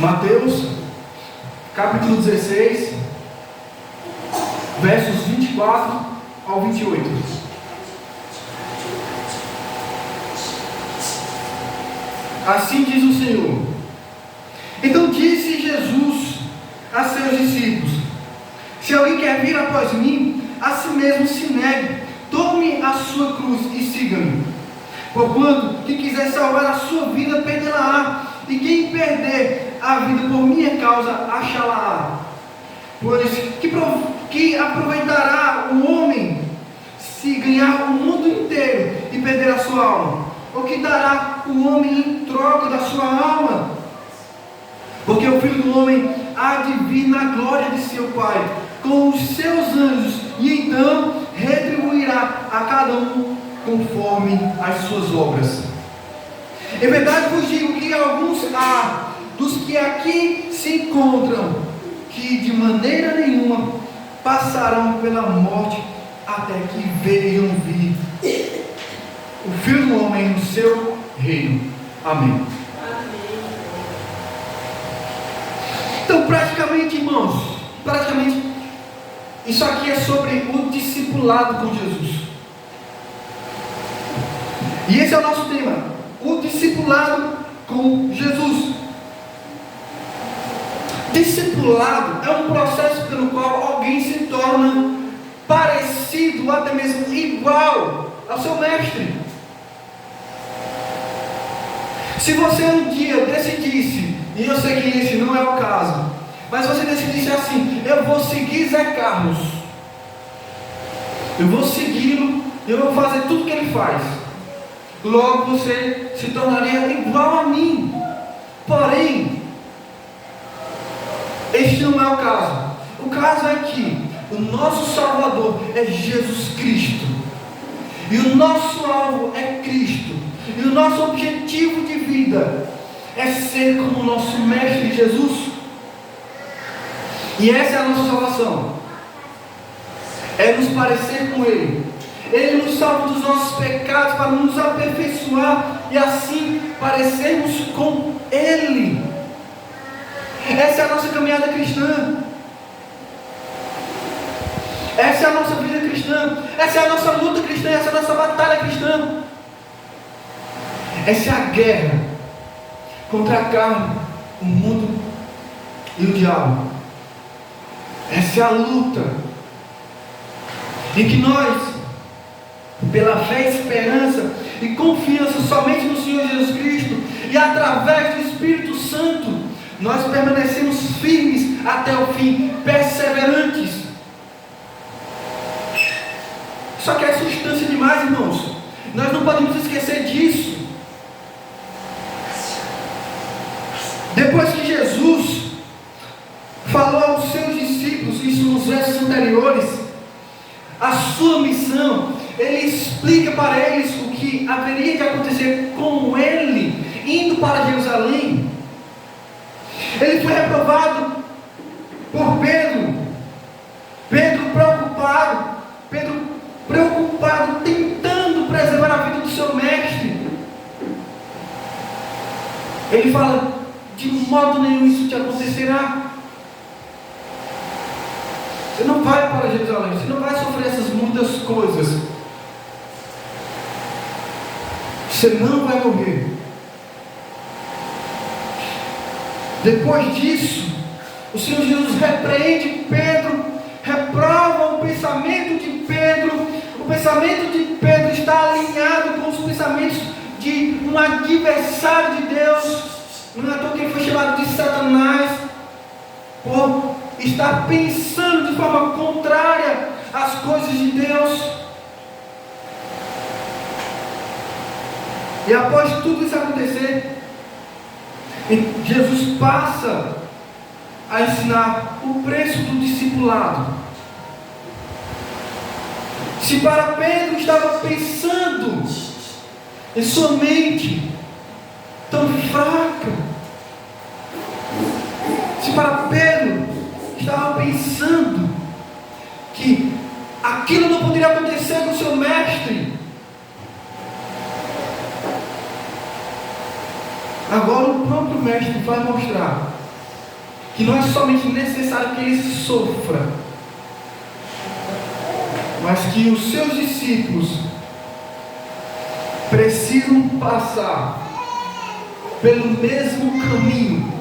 Mateus, capítulo 16, versos 24 ao 28. Assim diz o Senhor. Então disse Jesus a seus discípulos: se alguém quer vir após mim, a si mesmo se negue, tome a sua cruz e siga-me. Porquanto, quem quiser salvar a sua vida, perdê-la-á, e quem perder a vida por minha causa, achá-la-á. Pois que aproveitará o homem se ganhar o mundo inteiro e perder a sua alma? Ou que dará o homem em troca da sua alma? Porque o Filho do Homem há de vir na glória de seu Pai, com os seus anjos, e então retribuirá a cada um conforme as suas obras. Em verdade vos digo que alguns há dos que aqui se encontram, que de maneira nenhuma passarão pela morte, até que vejam vir o Filho do Homem no seu reino. Amém. Então, praticamente, irmãos, isso aqui é sobre o discipulado com Jesus. E esse é o nosso tema: o discipulado com Jesus. Discipulado é um processo pelo qual alguém se torna parecido, ou até mesmo igual ao seu mestre. Se você um dia decidisse, e eu sei que esse não é o caso, mas você decidisse assim: eu vou seguir Zé Carlos, eu vou segui-lo, eu vou fazer tudo que ele faz, logo você se tornaria igual a mim. Porém, este não é o caso. O caso é que o nosso Salvador é Jesus Cristo, e o nosso alvo é Cristo, e o nosso objetivo de vida é ser como o nosso Mestre Jesus. E essa é a nossa salvação, é nos parecer com Ele. Ele nos salva dos nossos pecados para nos aperfeiçoar e assim parecermos com Ele. Essa é a nossa caminhada cristã, essa é a nossa vida cristã, essa é a nossa luta cristã, essa é a nossa batalha cristã. Essa é a guerra contra a carne, o mundo e o diabo. Essa é a luta em que nós, pela fé, esperança e confiança somente no Senhor Jesus Cristo e através do Espírito Santo, nós permanecemos firmes até o fim, perseverantes. Só que é substância demais, irmãos. Nós não podemos esquecer disso. Depois que Jesus falou aos seus discípulos, isso nos versos anteriores, a sua missão, ele explica para eles o que haveria de acontecer com ele, indo para Jerusalém. Ele foi reprovado por Pedro. Pedro preocupado, tentando preservar a vida do seu mestre. Ele fala: de modo nenhum isso te acontecerá. Você não vai para Jerusalém, você não vai sofrer essas muitas coisas, você não vai morrer. Depois disso, o Senhor Jesus repreende Pedro, reprova o pensamento de Pedro. O pensamento de Pedro está alinhado com os pensamentos de um adversário de Deus. Não é à toa que ele foi chamado de Satanás, por estar pensando de forma contrária às coisas de Deus. E após tudo isso acontecer, Jesus passa a ensinar o preço do discipulado. Se para Pedro estava pensando em sua mente tão fraca, se para Pedro estava pensando que aquilo não poderia acontecer com seu mestre, agora o próprio mestre vai mostrar que não é somente necessário que ele sofra, mas que os seus discípulos precisam passar pelo mesmo caminho.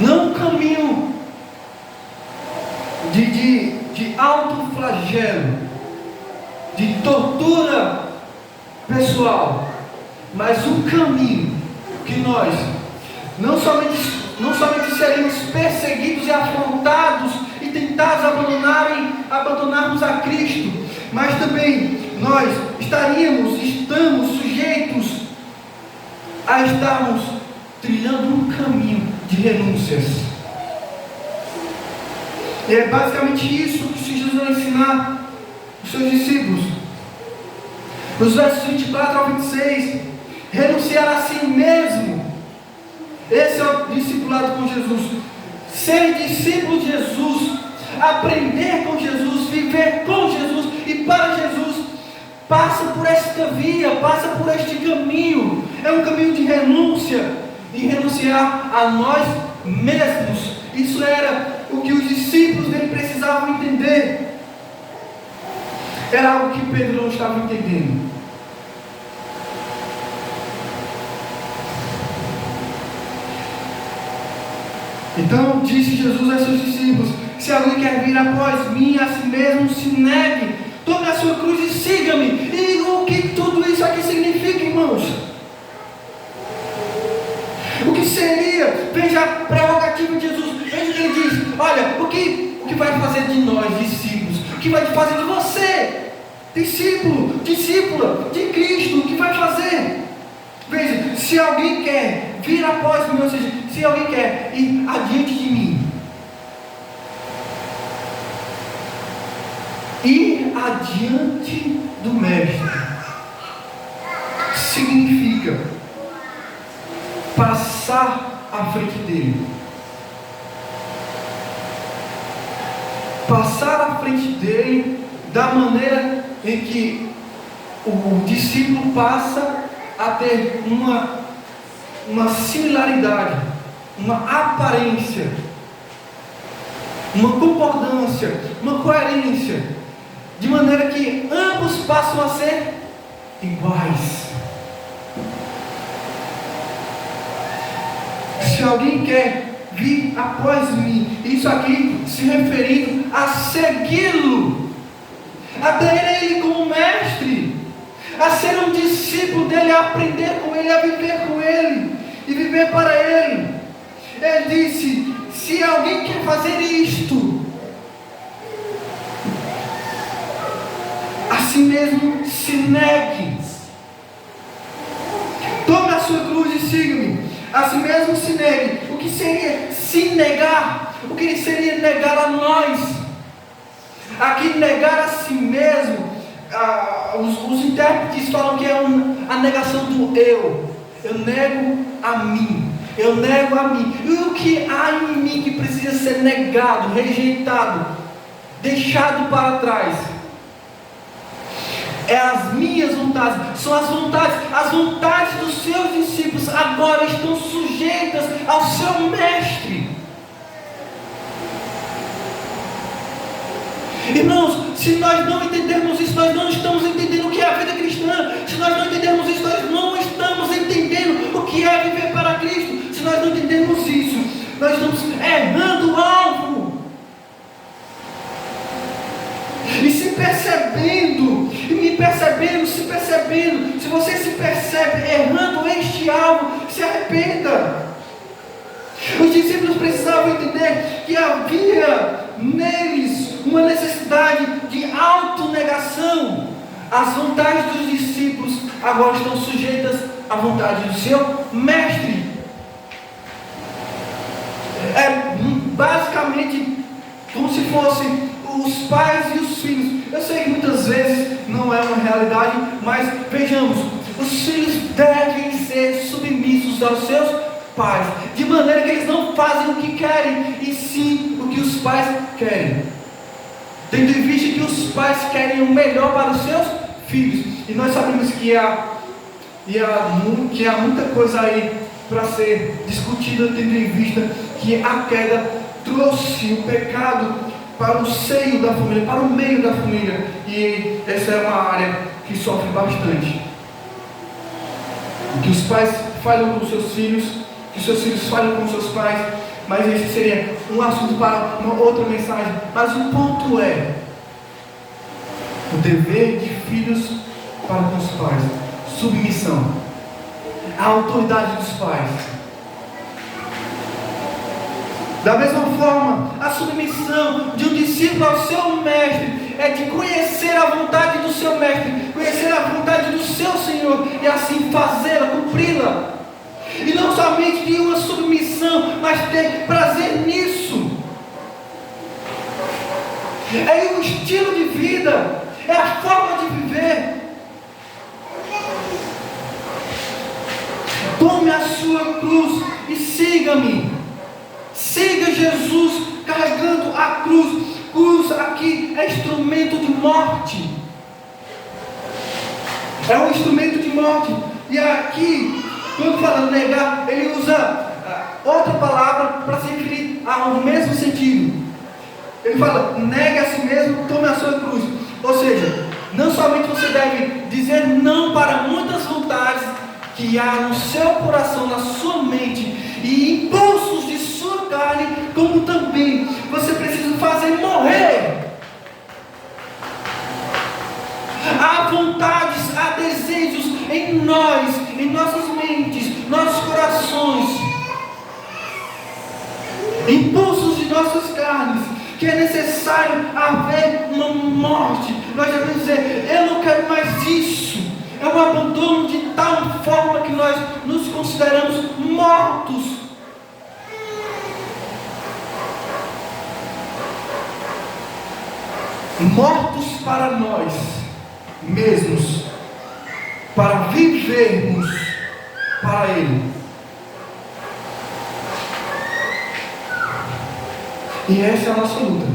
Não um caminho de autoflagelo, de tortura pessoal, mas um caminho que nós não somente seremos perseguidos e afrontados e tentados abandonarmos a Cristo, mas também nós estamos sujeitos a estarmos trilhando um caminho de renúncias. E é basicamente isso que Jesus vai ensinar os seus discípulos. Nos versos 24 ao 26, renunciar a si mesmo. Esse é o discipulado com Jesus. Ser discípulo de Jesus, aprender com Jesus, viver com Jesus e para Jesus, passa por esta via, passa por este caminho. É um caminho de renúncia, de renunciar a nós mesmos. Isso era o que os discípulos dele precisavam entender. Era algo que Pedro não estava entendendo. Então disse Jesus a seus discípulos: se alguém quer vir após mim, a si mesmo se negue, tome a sua cruz e siga-me. E o que tudo isso aqui significa, irmãos? O que seria? Veja a prerrogativa de Jesus. Veja o que ele diz: olha, o que vai fazer de nós, discípulos? O que vai fazer de você, discípulo, discípula de Cristo? O que vai fazer? Veja, se alguém quer vir após mim, ou seja, se alguém quer ir adiante de mim, ir adiante do Mestre significa passar à frente dele. Passar à frente dele da maneira em que o discípulo passa a ter uma similaridade, uma aparência, uma concordância, uma coerência, de maneira que ambos passam a ser iguais. Se alguém quer vir após mim, isso aqui se referindo a segui-lo, a ter ele como mestre, a ser um discípulo dele, a aprender com ele, a viver com ele e viver para ele. Ele disse: se alguém quer fazer isto, a si mesmo se negue, tome a sua cruz e siga-me. A si mesmo se negue. O que seria se negar? O que seria negar a nós? Aqui, negar a si mesmo, os intérpretes falam que é a negação do eu. Eu nego a mim. Eu nego a mim. E o que há em mim que precisa ser negado, rejeitado, deixado para trás? É as minhas vontades. São as vontades dos seus discípulos agora estão sujeitas ao seu mestre. Irmãos, se nós não entendermos isso, nós não estamos entendendo o que é a vida cristã. Se nós não entendermos isso, nós não estamos entendendo o que é viver para Cristo. Se nós não entendermos isso, nós estamos errando o alvo. E se percebendo, se você se percebe errando este alvo, se arrependa. Os discípulos precisavam entender que havia neles uma necessidade de autonegação. As vontades dos discípulos agora estão sujeitas à vontade do seu mestre. É basicamente como se fossem os pais e os filhos. Eu sei que muitas vezes não é uma realidade, mas vejamos, os filhos devem ser submissos aos seus pais, de maneira que eles não fazem o que querem, e sim o que os pais querem, tendo em vista que os pais querem o melhor para os seus filhos. E nós sabemos que há muita coisa aí para ser discutida, tendo em vista que a queda trouxe o pecado para o seio da família, para o meio da família, e essa é uma área que sofre bastante. Que os pais falham com seus filhos, que seus filhos falham com seus pais, mas esse seria um assunto para uma outra mensagem. Mas o ponto é o dever de filhos para com os pais, submissão, a autoridade dos pais. Da mesma forma, a submissão de um discípulo ao seu mestre é de conhecer a vontade do seu mestre, conhecer a vontade do seu Senhor e assim fazê-la, cumpri-la. E não somente de uma submissão, mas ter prazer nisso. É um estilo de vida, é a forma de viver. Tome a sua cruz e siga-me. Siga Jesus carregando a cruz. Cruz aqui é instrumento de morte. É um instrumento de morte. E aqui, quando fala negar, ele usa outra palavra para se referir ao mesmo sentido. Ele fala, negue a si mesmo, tome a sua cruz. Ou seja, não somente você deve dizer não para muitas vontades que há no seu coração, na sua mente, e impulsos de sua carne, como também você precisa fazer morrer. Há vontades, há desejos em nós, em nossas mentes, nossos corações, impulsos de nossas carnes, que é necessário haver uma morte. Nós devemos dizer, eu não quero mais isso. É um abandono de tal forma que nós nos consideramos mortos. Mortos para nós mesmos, para vivermos para Ele. E essa é a nossa luta.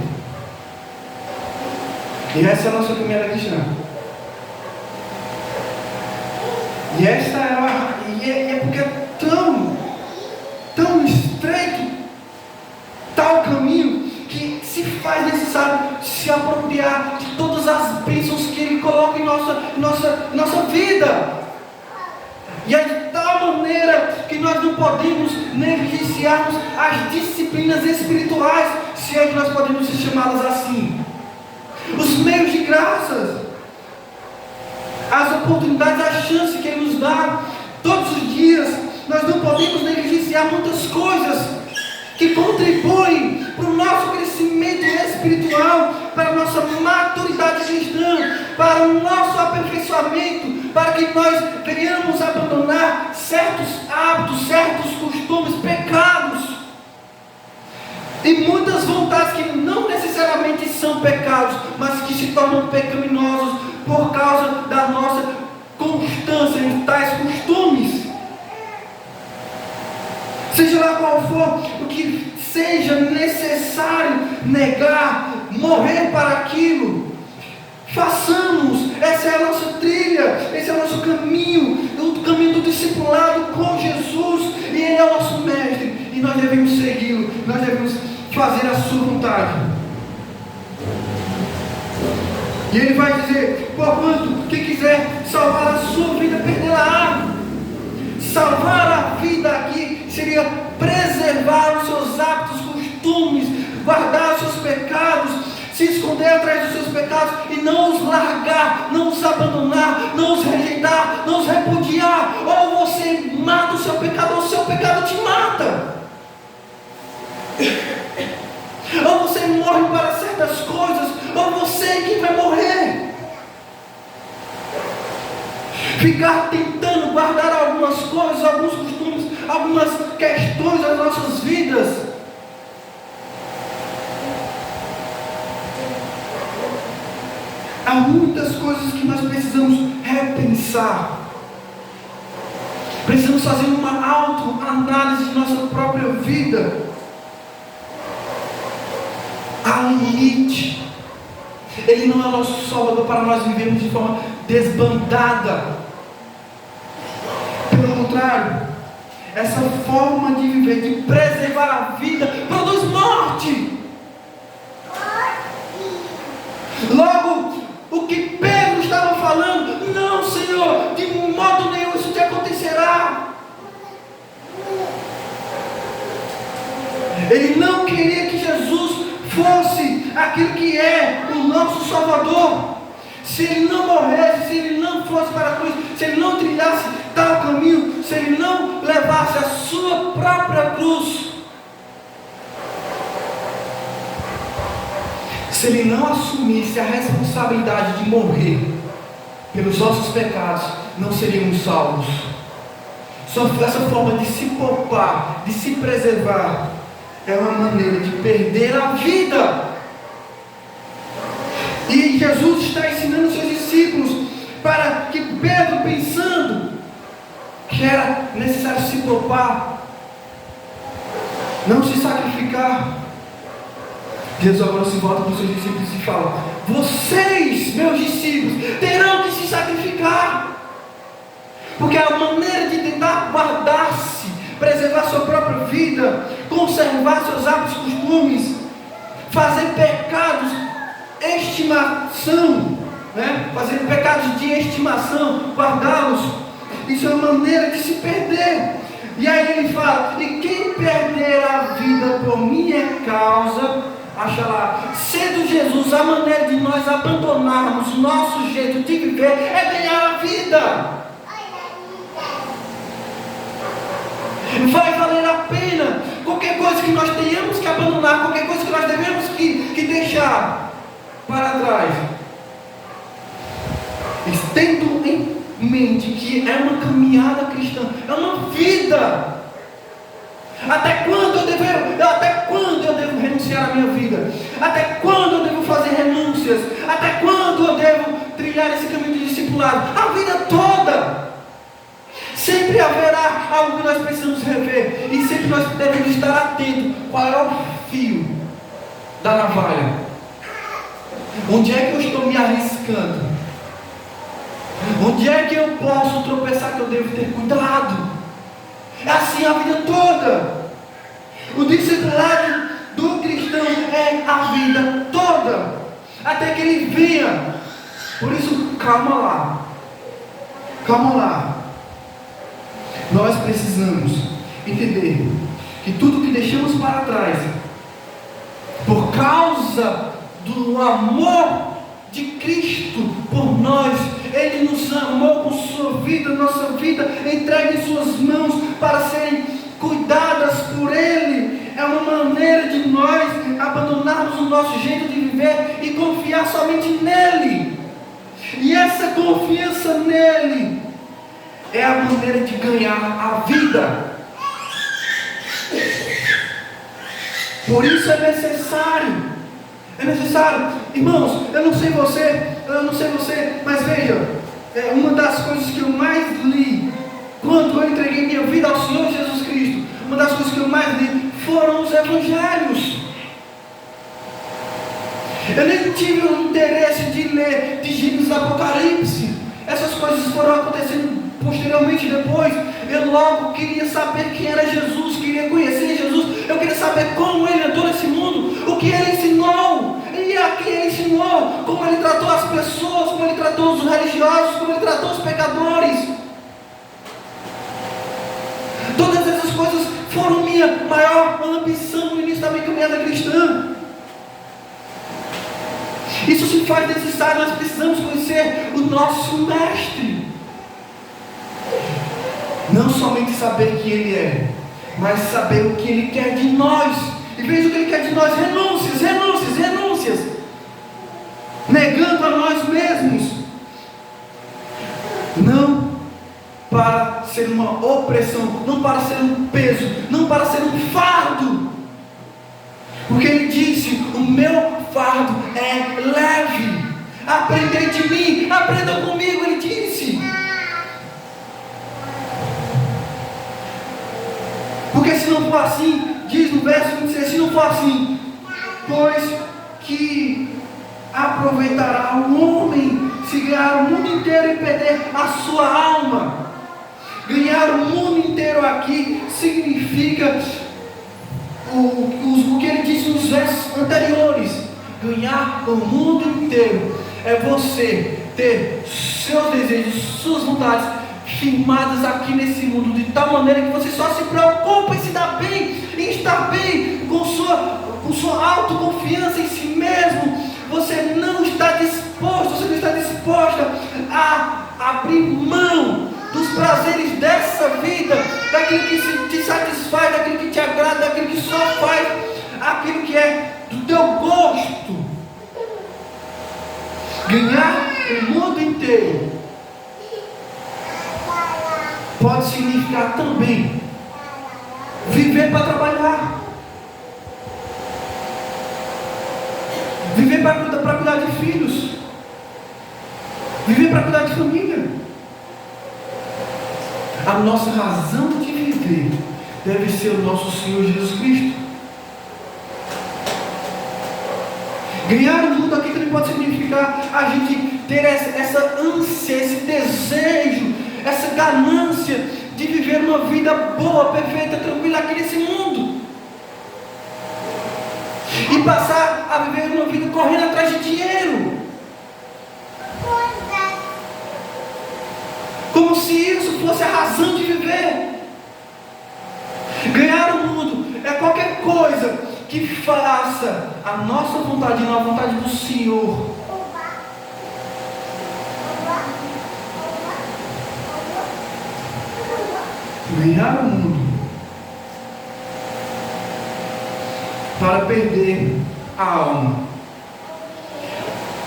E essa é a nossa caminhada cristã. E essa é porque é tão estreito tal caminho que se faz necessário se apropriar de todas as bênçãos que Ele coloca em nossa vida. E é de tal maneira que nós não podemos negligenciarmos as disciplinas espirituais, se é que nós podemos chamá-las assim. Os meios de graças, as oportunidades, a chance que Ele nos dá todos os dias. Nós não podemos negligenciar muitas coisas que contribuem para o nosso crescimento espiritual, para a nossa maturidade cristã, para o nosso aperfeiçoamento, para que nós venhamos abandonar certos hábitos, certos costumes, pecados e muitas vontades que não necessariamente são pecados, mas que se tornam pecaminosos por causa da nossa constância em tais costumes. Seja lá qual for o que seja necessário negar, morrer para aquilo, façamos. Essa é a nossa trilha, esse é o nosso caminho, o caminho do discipulado com Jesus, e Ele é o nosso mestre, e nós devemos segui-lo, nós devemos fazer a sua vontade. E Ele vai dizer, porquanto quem quiser salvar a sua vida, perderá. Salvar a vida aqui seria preservar os seus hábitos, costumes, guardar os seus pecados, se esconder atrás dos seus pecados e não os largar, não os abandonar, não os rejeitar, não os repudiar. Ou você mata o seu pecado, ou o seu pecado te mata. Ou você morre para certas coisas, ou você é quem vai morrer. Ficar tentando guardar algumas coisas, alguns costumes, algumas questões das nossas vidas. Há muitas coisas que nós precisamos repensar. Precisamos fazer uma autoanálise de nossa própria vida. Há limite. Ele não é o nosso Salvador para nós vivermos de forma desbandada. Pelo contrário, essa forma de viver, de preservar a vida, produz morte. Logo, o que Pedro estava falando, não, Senhor, de modo nenhum isso te acontecerá. Ele não queria que Jesus fosse aquilo que é o nosso Salvador. Se ele não morresse, se ele não fosse para a cruz, se ele não trilhasse tal caminho, se ele não levasse a sua própria cruz, se ele não assumisse a responsabilidade de morrer pelos nossos pecados, não seríamos salvos. Só essa forma de se poupar, de se preservar, é uma maneira de perder a vida. E Jesus está ensinando os seus discípulos para que Pedro, pensando que era necessário se poupar, não se sacrificar, Jesus agora se volta para os seus discípulos e fala: vocês, meus discípulos, terão que se sacrificar, porque a maneira de tentar guardar-se, preservar sua própria vida, conservar seus hábitos e costumes, fazer pecados, estimação, fazer pecados de estimação, guardá-los, isso é uma maneira de se perder. E aí ele fala: e quem perder a vida por minha causa, achará. Sendo Jesus a maneira de nós abandonarmos o nosso jeito de viver, é ganhar a vida. Vai valer a pena. Qualquer coisa que nós tenhamos que abandonar, qualquer coisa que nós devemos que deixar para trás, tendo em mente que é uma caminhada cristã, é uma vida. Até quando eu devo renunciar à minha vida? Até quando eu devo fazer renúncias? Até quando eu devo trilhar esse caminho de discipulado? A vida toda. Sempre haverá algo que nós precisamos rever, e sempre nós devemos estar atentos. Qual é o fio da navalha? Onde é que eu estou me arriscando? Onde é que eu posso tropeçar, que eu devo ter cuidado? É assim a vida toda. O discipulado do cristão é a vida toda, até que ele venha. Por isso, calma lá. Nós precisamos entender que tudo que deixamos para trás, por causa do amor de Cristo por nós, Ele nos amou com sua vida, nossa vida entregue em suas mãos para serem cuidadas por Ele. É uma maneira de nós abandonarmos o nosso jeito de viver e confiar somente nele. E essa confiança nele é a maneira de ganhar a vida. Por isso é necessário, irmãos, eu não sei você, mas veja, uma das coisas que eu mais li quando eu entreguei minha vida ao Senhor Jesus Cristo, uma das coisas que eu mais li foram os evangelhos. Eu nem tive o interesse de ler de Gênesis do Apocalipse. Essas coisas foram acontecendo posteriormente depois. Eu logo queria saber quem era Jesus, queria conhecer Jesus, eu queria saber como Ele entrou nesse mundo, o que Ele ensinou, e a quem Ele ensinou, como Ele tratou as pessoas, como Ele tratou os religiosos, como Ele tratou os pecadores. Todas essas coisas foram minha maior ambição no início da minha caminhada cristã. Isso se faz necessário, nós precisamos conhecer o nosso Mestre. Não somente saber quem Ele é, mas saber o que Ele quer de nós. E veja o que Ele quer de nós: renúncias. Negando a nós mesmos. Não para ser uma opressão, não para ser um peso, não para ser um fardo. Porque Ele disse: o meu fardo é leve. Aprendei de mim, aprendam comigo, Ele disse. Porque se não for assim, diz no verso 26, se não for assim, pois que aproveitará o homem se ganhar o mundo inteiro e perder a sua alma. Ganhar o mundo inteiro aqui significa o que ele disse nos versos anteriores. Ganhar o mundo inteiro é você ter seus desejos, suas vontades firmadas aqui nesse mundo, de tal maneira que você só se preocupa em se dar bem, em estar bem, com sua autoconfiança em si mesmo. Você não está disposta a abrir mão dos prazeres dessa vida, daquilo que te satisfaz, daquilo que te agrada, daquilo que só faz aquilo que é do teu gosto. Ganhar o mundo inteiro pode significar também viver para trabalhar, viver para cuidar de filhos, viver para cuidar de família. A nossa razão de viver deve ser o nosso Senhor Jesus Cristo. Ganhar o mundo aqui também pode significar a gente ter essa ânsia, esse desejo, essa ganância de viver uma vida boa, perfeita, tranquila aqui nesse mundo. E passar a viver uma vida correndo atrás de dinheiro. Como se isso fosse a razão de viver. Ganhar o mundo é qualquer coisa que faça a nossa vontade e não a vontade do Senhor. Ganhar o mundo para perder a alma.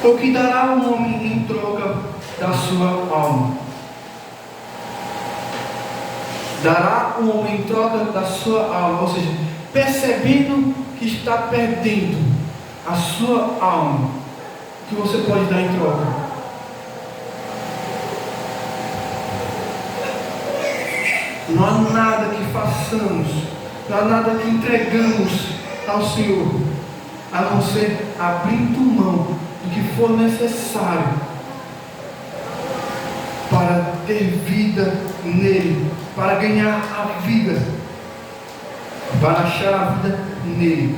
O que dará ao homem em troca da sua alma? Dará o homem em troca da sua alma, ou seja, percebendo que está perdendo a sua alma, o que você pode dar em troca? Não há nada que façamos, não há nada que entregamos ao Senhor, a não ser abrindo mão do que for necessário para ter vida nele, para ganhar a vida, para achar a vida nele,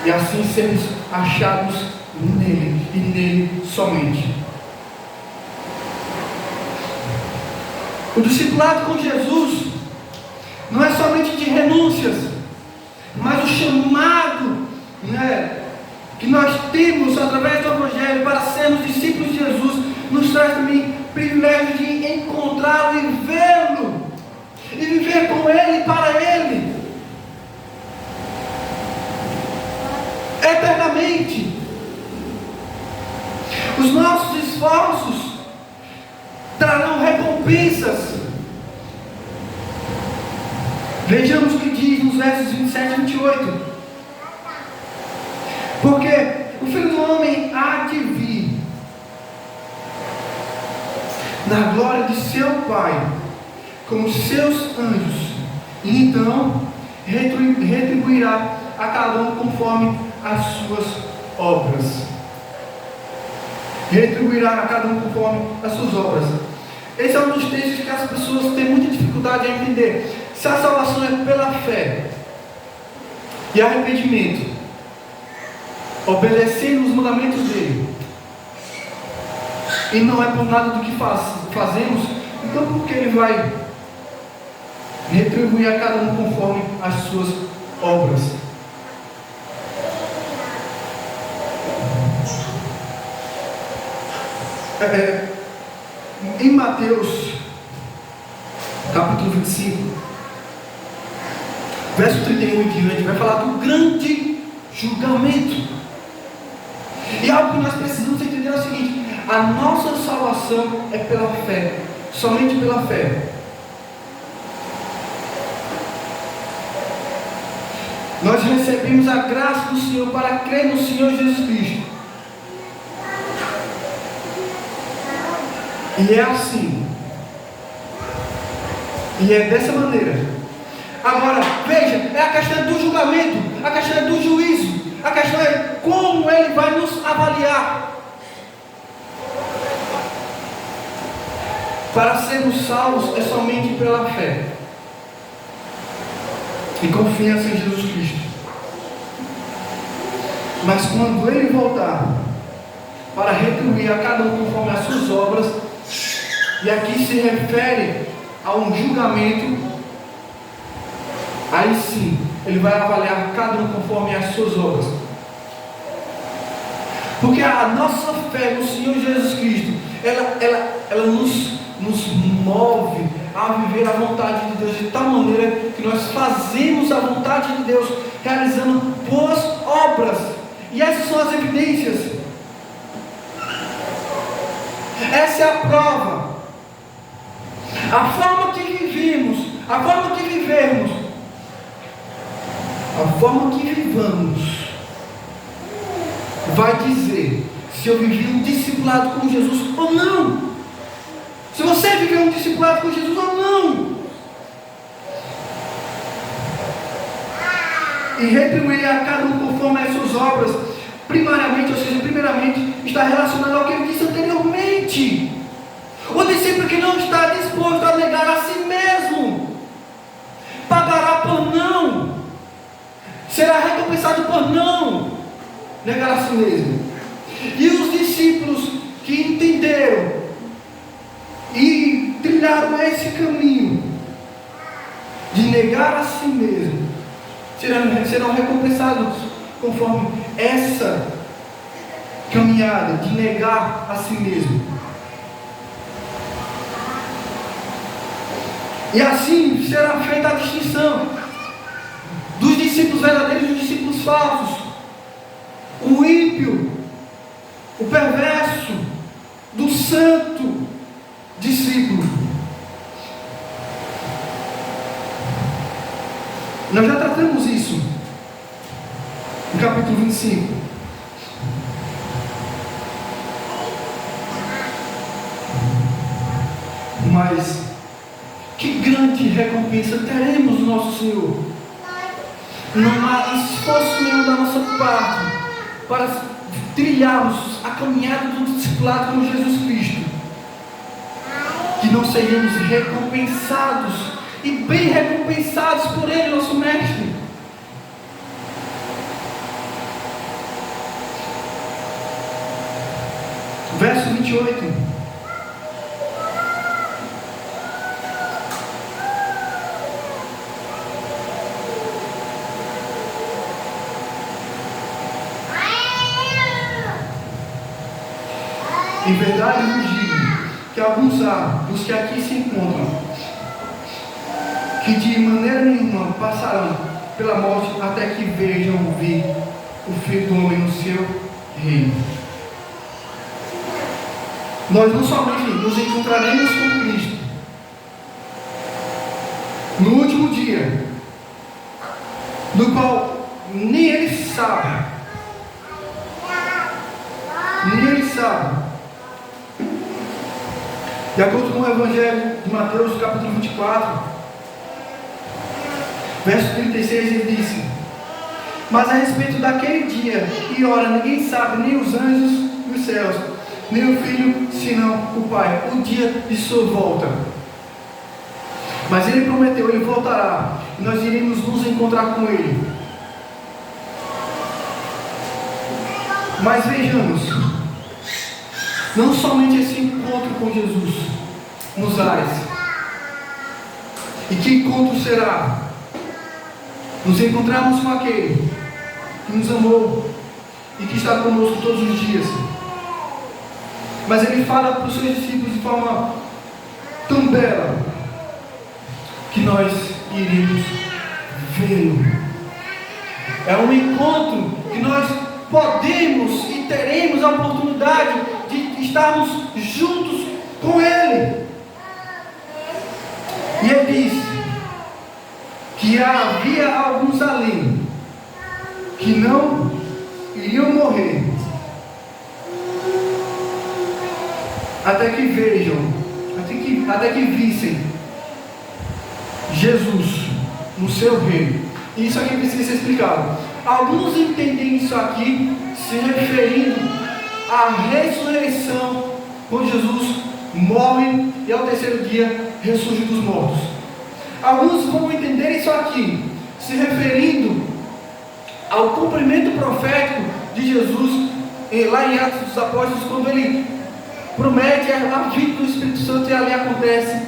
e assim sermos achados nele e nele somente. O discipulado com Jesus não é somente de renúncias, mas o chamado, que nós temos através do Evangelho para sermos discípulos de Jesus, nos traz também privilégio de encontrá-lo e vê-lo, e viver com Ele e para Ele eternamente. Os nossos esforços trarão recompensas. Vejamos o que diz nos versos 27 e 28. Porque o Filho do Homem há de vir na glória de seu Pai com os seus anjos, e então retribuirá a cada um conforme as suas obras. Retribuirá a cada um conforme as suas obras. Esse é um dos textos que as pessoas têm muita dificuldade a entender. Se a salvação é pela fé e arrependimento, obedecendo os mandamentos dele, e não é por nada do que fazemos, então por que ele vai retribuir a cada um conforme as suas obras? Em Mateus capítulo 25, verso 31 em diante, vai falar do grande julgamento. E algo que nós precisamos entender é o seguinte: a nossa salvação é pela fé, somente pela fé. Nós recebemos a graça do Senhor para crer no Senhor Jesus Cristo. E é assim. E é dessa maneira. Agora, veja, é a questão do julgamento, a questão é do juízo, a questão é como Ele vai nos avaliar. Para sermos salvos é somente pela fé e confiança em Jesus Cristo. Mas quando Ele voltar para retribuir a cada um conforme as suas obras, e aqui se refere a um julgamento, aí sim Ele vai avaliar cada um conforme as suas obras. Porque a nossa fé no Senhor Jesus Cristo, ela nos move a viver a vontade de Deus de tal maneira que nós fazemos a vontade de Deus, realizando boas obras. E essas são as evidências. Essa é a prova. A forma que vivemos, a forma que vivemos, a forma que vivamos, vai dizer se eu vivi um discipulado com Jesus ou não. Se você viveu um discipulado com Jesus ou não. E retribuir a cada um conforme as suas obras, primeiramente, está relacionado ao que ele disse anteriormente. O discípulo que não está disposto a negar a si mesmo, pagará por não, será recompensado por não negar a si mesmo. E os discípulos que entenderam e trilharam esse caminho de negar a si mesmo, serão recompensados conforme essa caminhada de negar a si mesmo. E assim será feita a distinção dos discípulos verdadeiros e dos discípulos falsos, o ímpio, o perverso, do santo discípulo. Nós já tratamos isso no capítulo 25. Mas que grande recompensa teremos do nosso Senhor. Não há esforço nenhum da nossa parte para trilharmos a caminhada do discipulado com Jesus Cristo, que não sejamos recompensados e bem recompensados por Ele, nosso Mestre. Verso 28. Em verdade vos digo que alguns há dos que aqui se encontram, que de maneira nenhuma passarão pela morte até que vejam vir o Filho do Homem no seu reino. Nós não somente nos encontraremos com Cristo no último dia, no qual nem Ele sabe, de acordo com o Evangelho de Mateus, capítulo 24, verso 36, ele disse: mas a respeito daquele dia e hora ninguém sabe, nem os anjos dos céus, nem o Filho, senão o Pai, o dia de sua volta. Mas Ele prometeu, Ele voltará, e nós iremos nos encontrar com Ele. Mas vejamos, não somente esse encontro com Jesus nos ares. E que encontro será? Nos encontrarmos com aquele que nos amou e que está conosco todos os dias. Mas Ele fala para os seus discípulos de forma tão bela que nós iremos vê-lo. É um encontro que nós podemos e teremos a oportunidade de estarmos juntos com Ele. E Ele diz que havia alguns ali que não iriam morrer até que vejam, até que vissem Jesus no seu reino. E isso aqui precisa ser explicado. Alguns entendem isso aqui se referindo à ressurreição, quando Jesus morre e ao terceiro dia ressurge dos mortos. Alguns vão entender isso aqui se referindo ao cumprimento profético de Jesus lá em Atos dos Apóstolos, quando ele promete a vinda do Espírito Santo, e ali acontece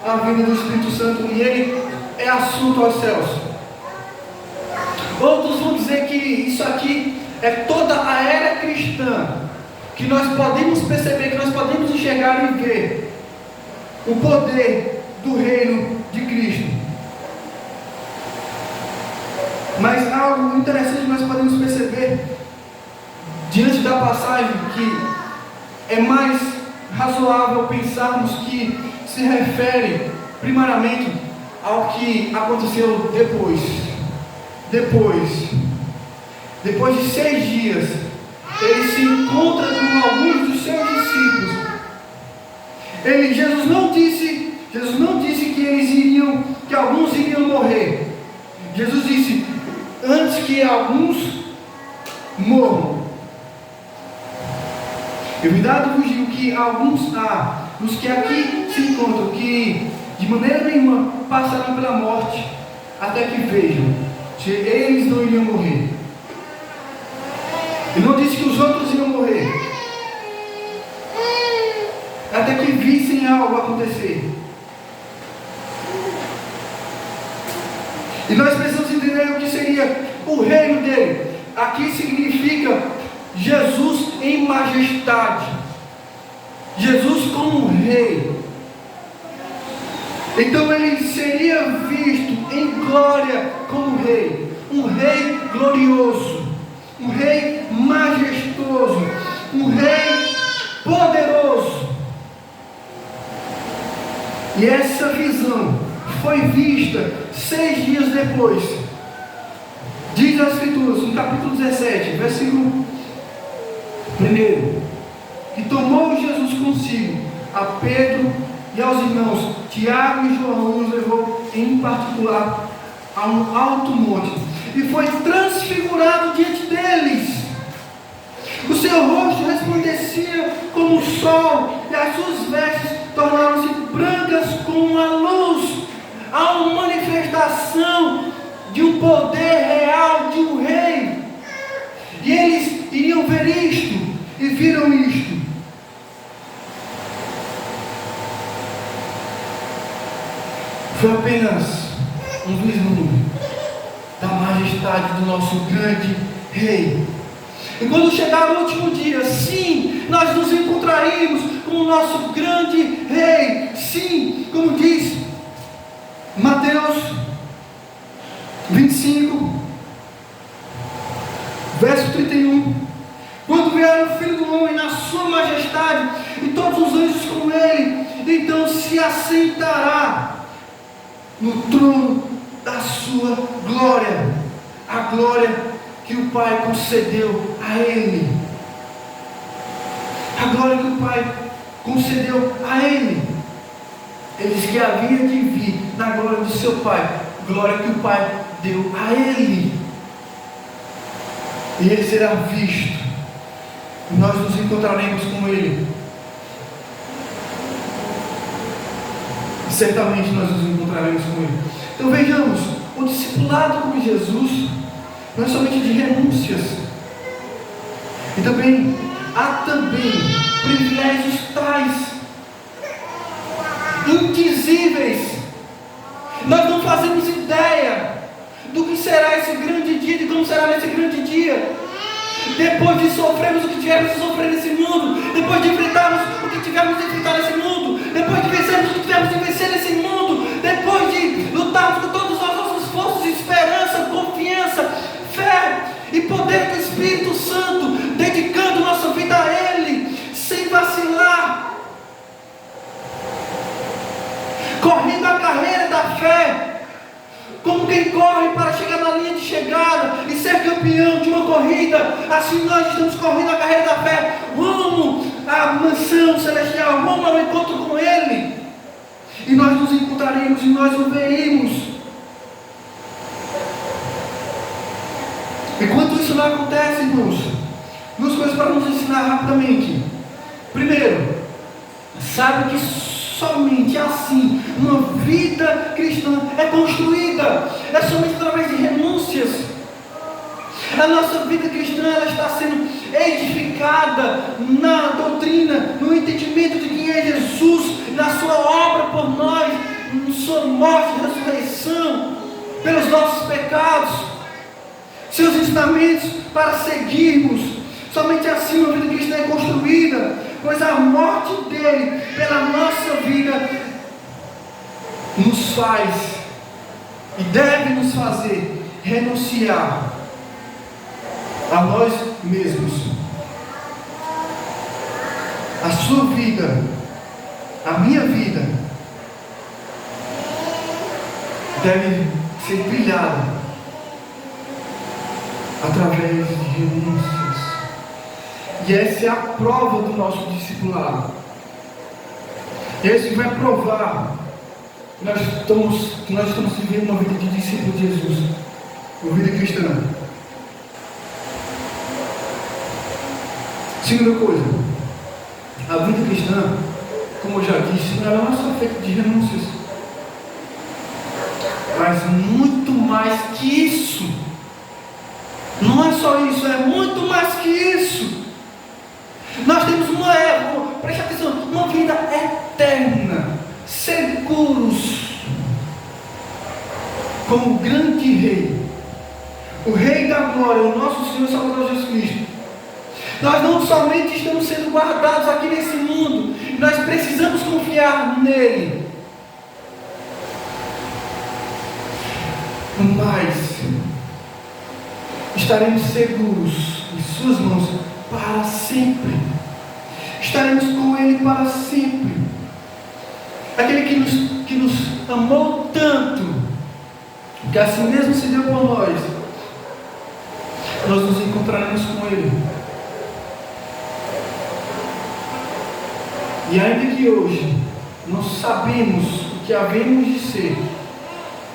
a vinda do Espírito Santo e ele é assunto aos céus. Outros vão dizer que isso aqui é toda a era cristã, que nós podemos perceber, que nós podemos enxergar e ver o poder do reino de Cristo. Mas algo interessante que nós podemos perceber diante da passagem, que é mais razoável pensarmos que se refere primariamente ao que aconteceu depois. Depois de 6 dias, ele se encontra com alguns dos seus discípulos. Jesus não disse que alguns iriam morrer. Jesus disse: antes que alguns morram. É verdade vos digo que alguns há, os que aqui se encontram, que de maneira nenhuma passarão pela morte, até que vejam se eles não iriam morrer. Ele não disse que os outros iam morrer, até que vissem algo acontecer. E nós precisamos entender o que seria o reino dele. Aqui significa Jesus em majestade, Jesus como rei. Então ele seria visto em glória como rei, um rei glorioso, um rei majestoso, um rei poderoso. E essa visão foi vista 6 dias depois. Diz as Escrituras, no capítulo 17, versículo 1: que tomou Jesus consigo a Pedro e aos irmãos Tiago e João, e os levou em particular a um alto monte, e foi transfigurado diante deles. O seu rosto resplandecia como o sol, e as suas vestes tornaram-se brancas como a luz. Há uma manifestação de um poder real de um rei, e eles iriam ver isto, e viram isto. Foi apenas um vislumbre da majestade do nosso grande rei. E quando chegar o último dia, sim, nós nos encontraríamos com o nosso grande rei. Sim, como diz Mateus 25, verso 31: quando vier o Filho do Homem na sua majestade, e todos os anjos com ele, então se assentará no trono da sua glória, a glória que o Pai concedeu a ele, a glória que o Pai concedeu a ele. Ele disse que havia de vir na glória do seu Pai, glória que o Pai deu a ele, e ele será visto, e nós nos encontraremos com ele. Certamente nós nos encontraremos com ele. Então vejamos, o discipulado com Jesus não é somente de renúncias, e também há privilégios tais, indizíveis. Nós não fazemos ideia do que será esse grande dia, de como será nesse grande dia. Depois de sofrermos o que tivermos de sofrer nesse mundo, depois de enfrentarmos o que tivermos de enfrentar nesse mundo, depois de vencermos o que tivermos de vencer nesse mundo, depois de lutarmos com todas as nossas forças, esperança, confiança, fé e poder do Espírito Santo, dedicando nossa vida a Ele, sem vacilar, correndo a carreira da fé, como quem corre para chegar na linha de chegada e ser campeão de uma corrida. Assim nós estamos correndo a carreira da fé, rumo à mansão celestial, rumo ao encontro com Ele. E nós nos encontraremos e nós o veremos. Enquanto isso não acontece, irmãos, duas coisas para nos ensinar rapidamente. Primeiro, Sabe que somente assim uma vida cristã é construída. É somente através de renúncias. A nossa vida cristã ela está sendo edificada na doutrina, no entendimento de quem é Jesus, na sua obra por nós, na sua morte e ressurreição, pelos nossos pecados, seus ensinamentos para seguirmos. Somente assim uma vida cristã é construída, pois a morte dele pela nossa vida nos faz e deve nos fazer renunciar a nós mesmos. A sua vida, a minha vida, deve ser trilhada através de renúncias. E essa é a prova do nosso discipulado. Esse vai provar que nós estamos vivendo uma vida de discípulo de Jesus, uma vida cristã. Segunda coisa, a vida cristã, como eu já disse, ela não é só feita de renúncias, mas muito mais que isso. Não é só isso, é muito mais que isso. Nós temos preste atenção, uma vida eterna, seguros, como o grande Rei, o Rei da Glória, o nosso Senhor Salvador Jesus Cristo. Nós não somente estamos sendo guardados aqui nesse mundo, nós precisamos confiar nele. Mas estaremos seguros em suas mãos para sempre. Estaremos com ele para sempre. Aquele que nos amou tanto, que assim mesmo se deu por nós nos encontraremos com ele. E ainda que hoje não sabemos o que havemos de ser,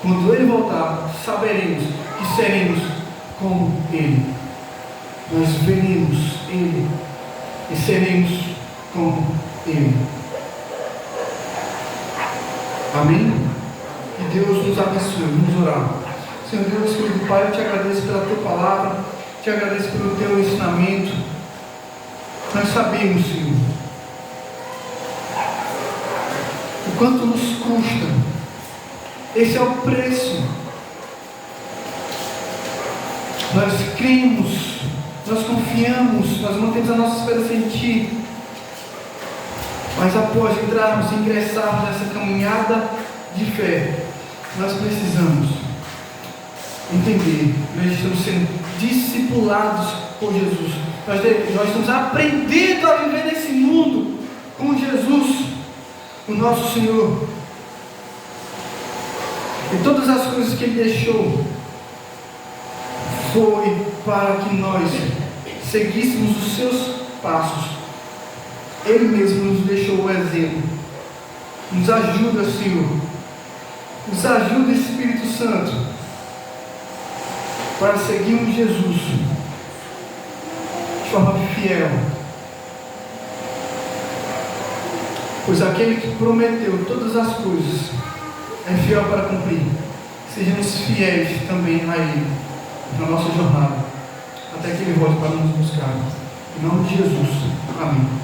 quando ele voltar, saberemos que seremos como ele. Nós veremos ele e seremos como ele. Amém? Que Deus nos abençoe. Vamos orar. Senhor Deus, querido Pai, eu te agradeço pela tua palavra, te agradeço pelo teu ensinamento. Nós sabemos, Senhor, o quanto nos custa. Esse é o preço. Nós cremos, nós confiamos, nós mantemos a nossa esperança em Ti. Mas após ingressarmos nessa caminhada de fé, nós precisamos entender que nós estamos sendo discipulados por Jesus. Nós estamos aprendendo a viver nesse mundo com Jesus, o nosso Senhor. E todas as coisas que Ele deixou foi para que nós seguíssemos os seus passos. Ele mesmo nos deixou o exemplo. Nos ajuda, Senhor. Nos ajuda, Espírito Santo, para seguirmos Jesus de forma fiel. Pois aquele que prometeu todas as coisas é fiel para cumprir. Sejamos fiéis também a Ele na nossa jornada, até que Ele volte para nos buscar. Em nome de Jesus. Amém.